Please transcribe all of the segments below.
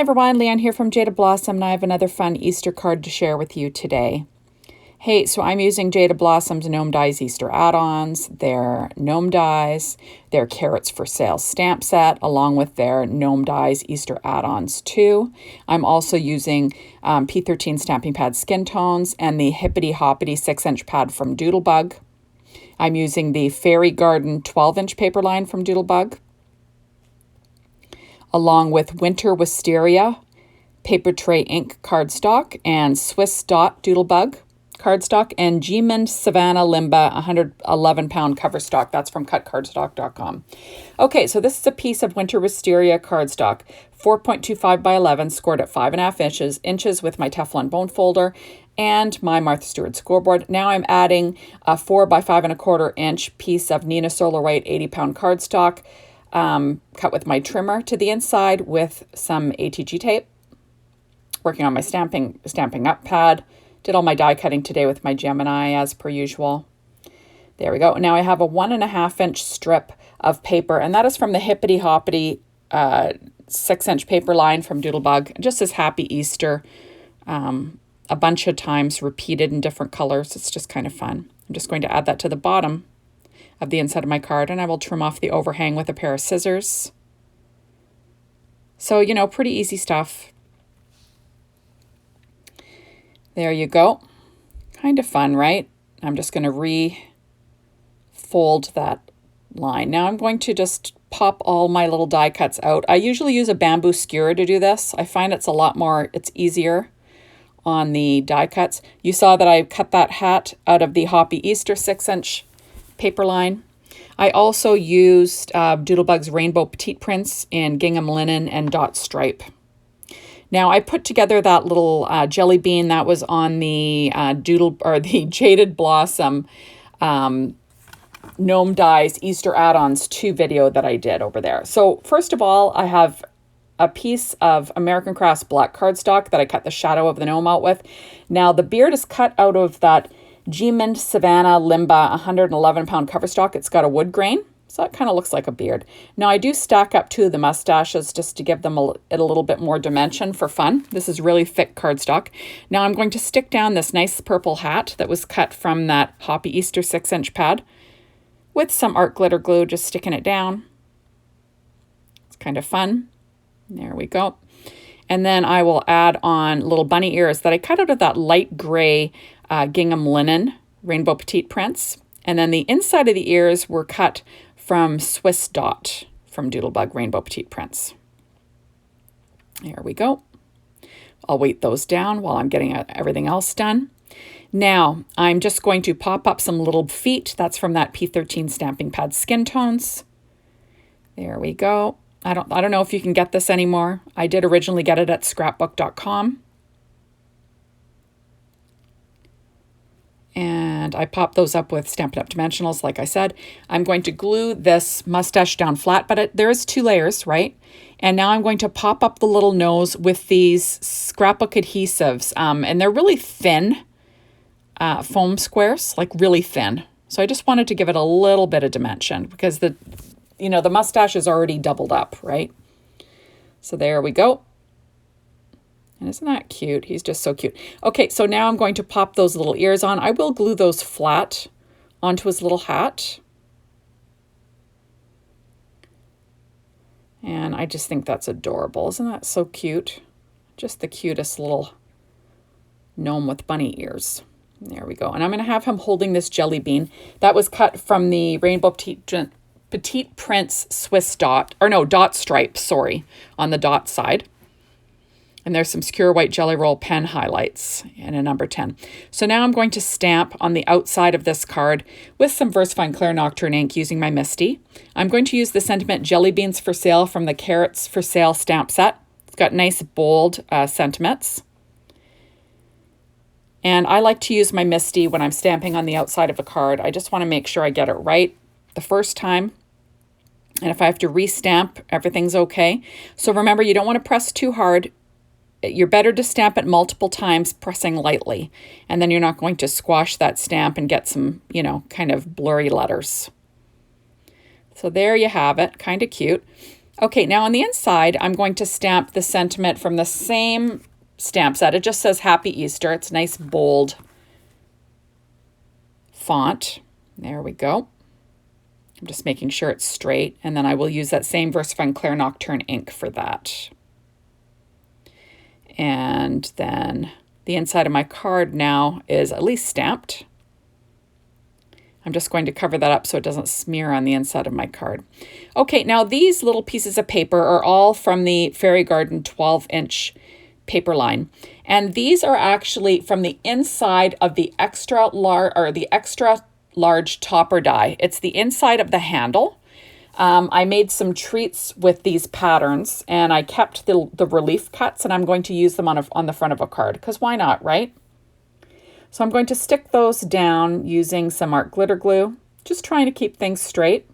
Hi everyone, Leanne here from Jaded Blossom, and I have another fun Easter card to share with you today. Hey, so I'm using Jaded Blossom's Gnome Dies Easter Add Ons, their Gnome Dies, their Carrots for Sale stamp set, along with their Gnome Dies Easter Add Ons too. I'm also using P13 Stamping Pad Skin Tones and the Hippity Hoppity 6-inch pad from Doodlebug. I'm using the Fairy Garden 12-inch paper line from Doodlebug, along with Winter Wisteria Paper Tray Ink cardstock and Swiss Dot Doodlebug cardstock and G-Mint Savannah Limba 111-pound cover stock. That's from cutcardstock.com. Okay, so this is a piece of Winter Wisteria cardstock, 4.25 by 11, scored at 5.5 inches with my Teflon bone folder and my Martha Stewart scoreboard. Now I'm adding a 4 by 5.25 inch piece of Nina Solar White 80-pound cardstock, cut with my trimmer to the inside with some ATG tape. Working on my stamping up pad. Did all my die cutting today with my Gemini as per usual. There we go. Now I have a 1.5 inch strip of paper, and that is from the Hippity Hoppity 6-inch paper line from Doodlebug. Just says Happy Easter, a bunch of times repeated in different colors. It's just kind of fun. I'm just going to add that to the bottom of the inside of my card, and I will trim off the overhang with a pair of scissors. So, you know, pretty easy stuff. There you go. Kind of fun, right? I'm just going to re-fold that line. Now I'm going to just pop all my little die cuts out. I usually use a bamboo skewer to do this. I find it's it's easier on the die cuts. You saw that I cut that hat out of the Hoppy Easter 6-inch paper line. I also used Doodlebug's Rainbow Petite Prints in gingham linen and dot stripe. Now I put together that little jelly bean that was on the the Jaded Blossom Gnome Dies Easter Add Ons 2 video that I did over there. So first of all, I have a piece of American Crafts black cardstock that I cut the shadow of the gnome out with. Now the beard is cut out of that G-Mint Savannah Limba 111-pound cover stock. It's got a wood grain, so it kind of looks like a beard. Now I do stack up 2 of the mustaches just to give them a little bit more dimension for fun. This is really thick cardstock. Now I'm going to stick down this nice purple hat that was cut from that Hoppy Easter 6-inch pad with some art glitter glue, just sticking it down. It's kind of fun. There we go. And then I will add on little bunny ears that I cut out of that light gray gingham linen Rainbow Petite Prints. And then the inside of the ears were cut from Swiss Dot from Doodlebug Rainbow Petite Prints. There we go. I'll weight those down while I'm getting everything else done. Now I'm just going to pop up some little feet. That's from that P13 Stamping Pad Skin Tones. There we go. I don't know if you can get this anymore. I did originally get it at scrapbook.com. And I popped those up with Stampin' Up! Dimensionals, like I said. I'm going to glue this mustache down flat, but there is 2 layers, right? And now I'm going to pop up the little nose with these scrapbook adhesives. And they're really thin foam squares, like really thin. So I just wanted to give it a little bit of dimension because the mustache is already doubled up, right? So there we go. And isn't that cute? He's just so cute. Okay, so now I'm going to pop those little ears on. I will glue those flat onto his little hat. And I just think that's adorable. Isn't that so cute? Just the cutest little gnome with bunny ears. There we go. And I'm going to have him holding this jelly bean that was cut from the Rainbow Petite Prints Swiss Dot, dot stripe, sorry, on the dot side. And there's some Secure White Jelly Roll pen highlights in a number 10. So now I'm going to stamp on the outside of this card with some VersaFine Claire Nocturne ink using my Misty. I'm going to use the Sentiment Jelly Beans for Sale from the Carrots for Sale stamp set. It's got nice bold sentiments. And I like to use my Misty when I'm stamping on the outside of a card. I just want to make sure I get it right the first time. And if I have to re-stamp, everything's okay. So remember, you don't want to press too hard. You're better to stamp it multiple times, pressing lightly. And then you're not going to squash that stamp and get some, kind of blurry letters. So there you have it, kind of cute. Okay, now on the inside, I'm going to stamp the sentiment from the same stamp set. It just says Happy Easter. It's nice, bold font. There we go. I'm just making sure it's straight, and then I will use that same VersaFine Claire Nocturne ink for that. And then the inside of my card now is at least stamped. I'm just going to cover that up so it doesn't smear on the inside of my card. Okay, now these little pieces of paper are all from the Fairy Garden 12-inch paper line. And these are actually from the inside of the extra large topper die. It's the inside of the handle. I made some treats with these patterns, and I kept the relief cuts, and I'm going to use them on the front of a card, because why not, right? So I'm going to stick those down using some art glitter glue, just trying to keep things straight.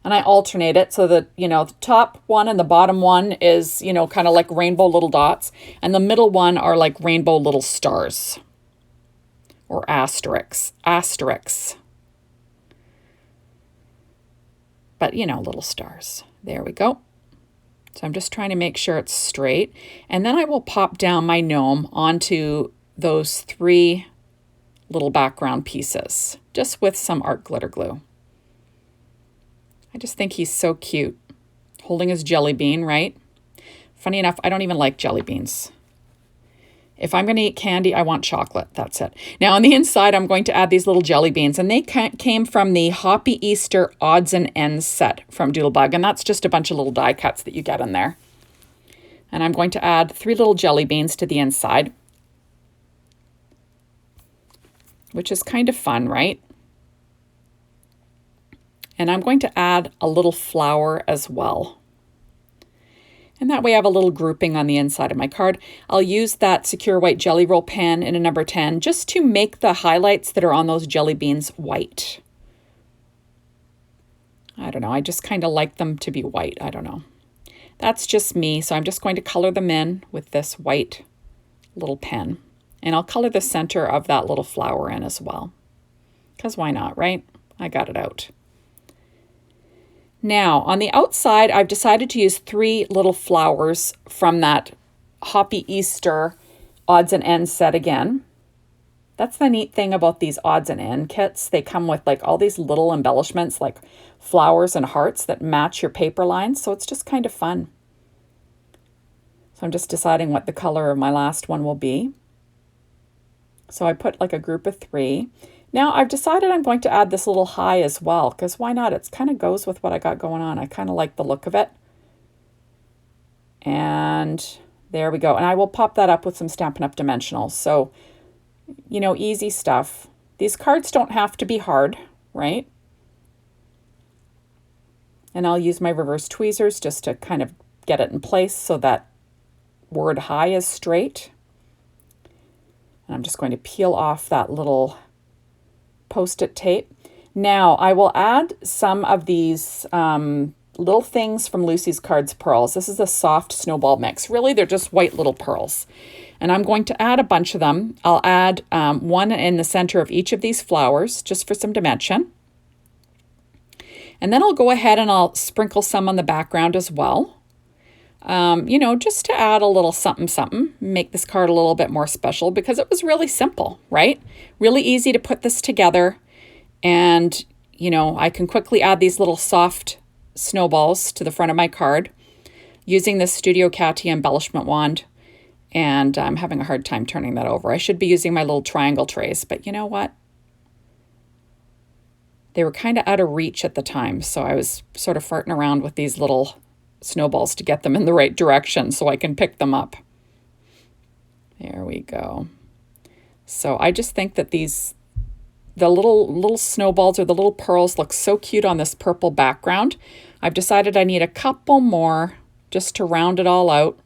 And I alternate it so that, the top one and the bottom one is, kind of like rainbow little dots, and the middle one are like rainbow little stars or asterisks. But, little stars. There we go. So I'm just trying to make sure it's straight. And then I will pop down my gnome onto those 3 little background pieces, just with some art glitter glue. I just think he's so cute, holding his jelly bean, right? Funny enough, I don't even like jelly beans. If I'm going to eat candy, I want chocolate. That's it. Now on the inside, I'm going to add these little jelly beans, and they came from the Happy Easter Odds and Ends set from Doodlebug, and that's just a bunch of little die cuts that you get in there. And I'm going to add 3 little jelly beans to the inside, which is kind of fun, right? And I'm going to add a little flower as well. And that way I have a little grouping on the inside of my card. I'll use that Secure White Jelly Roll pen in a number 10 just to make the highlights that are on those jelly beans white. I don't know, I just kind of like them to be white. I don't know. That's just me, so I'm just going to color them in with this white little pen. And I'll color the center of that little flower in as well. Because why not, right? I got it out. Now, on the outside, I've decided to use 3 little flowers from that Happy Easter Odds and Ends set again. That's the neat thing about these odds and end kits. They come with like all these little embellishments like flowers and hearts that match your paper lines. So it's just kind of fun. So I'm just deciding what the color of my last one will be. So I put like a group of 3. Now I've decided I'm going to add this little high as well, because why not? It kind of goes with what I got going on. I kind of like the look of it. And there we go. And I will pop that up with some Stampin' Up! Dimensionals. So, easy stuff. These cards don't have to be hard, right? And I'll use my reverse tweezers just to kind of get it in place so that word high is straight. And I'm just going to peel off that little Post-it tape. Now I will add some of these little things from Lucy's Cards Pearls. This is a soft snowball mix. Really, they're just white little pearls. And I'm going to add a bunch of them. I'll add 1 in the center of each of these flowers, just for some dimension. And then I'll go ahead and I'll sprinkle some on the background as well. Just to add a little something, make this card a little bit more special, because it was really simple, right? Really easy to put this together. And, I can quickly add these little soft snowballs to the front of my card using this Studio Katia embellishment wand. And I'm having a hard time turning that over. I should be using my little triangle trays, but you know what? They were kind of out of reach at the time. So I was sort of farting around with these little snowballs to get them in the right direction so I can pick them up. There we go. So I just think that the little snowballs or the little pearls look so cute on this purple background. I've decided I need a couple more just to round it all out.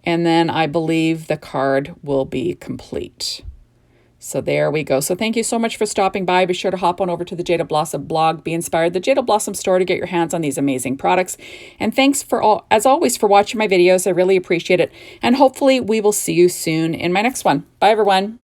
And then I believe the card will be complete. So there we go. So thank you so much for stopping by. Be sure to hop on over to the Jaded Blossom blog. Be inspired. The Jaded Blossom store to get your hands on these amazing products. And thanks as always, for watching my videos. I really appreciate it. And hopefully we will see you soon in my next one. Bye, everyone.